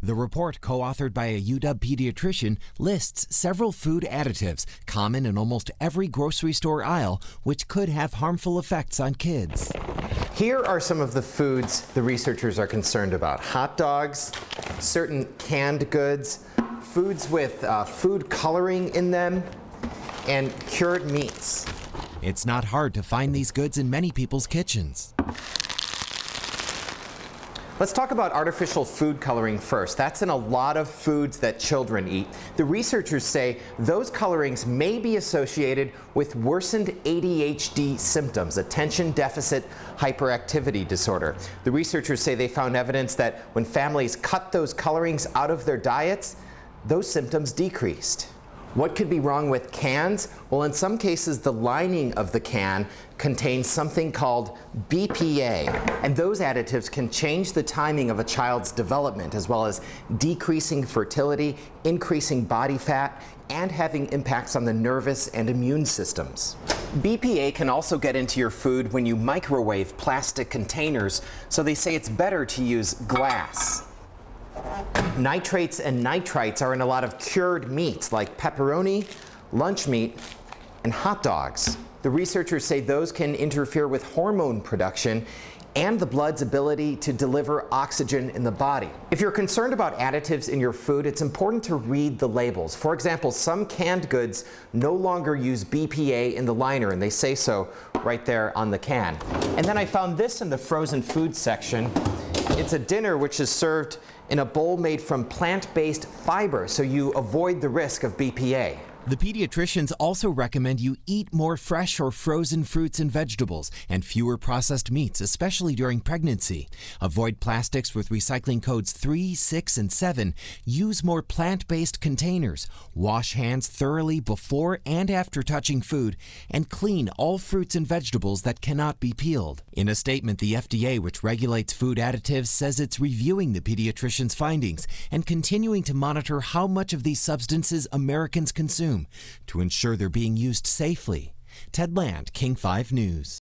The report, co-authored by a UW pediatrician, lists several food additives common in almost every grocery store aisle, which could have harmful effects on kids. Here are some of the foods the researchers are concerned about. Hot dogs, certain canned goods, foods with food coloring in them, and cured meats. It's not hard to find these goods in many people's kitchens. Let's talk about artificial food coloring first. That's in a lot of foods that children eat. The researchers say those colorings may be associated with worsened ADHD symptoms, attention deficit hyperactivity disorder. The researchers say they found evidence that when families cut those colorings out of their diets, those symptoms decreased. What could be wrong with cans? Well, in some cases, the lining of the can contains something called BPA, and those additives can change the timing of a child's development, as well as decreasing fertility, increasing body fat, and having impacts on the nervous and immune systems. BPA can also get into your food when you microwave plastic containers, so they say it's better to use glass. Nitrates and nitrites are in a lot of cured meats like pepperoni, lunch meat, and hot dogs. The researchers say those can interfere with hormone production and the blood's ability to deliver oxygen in the body. If you're concerned about additives in your food, it's important to read the labels. For example, some canned goods no longer use BPA in the liner, and they say so right there on the can. And then I found this in the frozen food section. It's a dinner which is served in a bowl made from plant-based fiber, so you avoid the risk of BPA. The pediatricians also recommend you eat more fresh or frozen fruits and vegetables and fewer processed meats, especially during pregnancy. Avoid plastics with recycling codes 3, 6, and 7. Use more plant-based containers. Wash hands thoroughly before and after touching food, and clean all fruits and vegetables that cannot be peeled. In a statement, the FDA, which regulates food additives, says it's reviewing the pediatricians' findings and continuing to monitor how much of these substances Americans consume to ensure they're being used safely. Ted Land, King 5 News.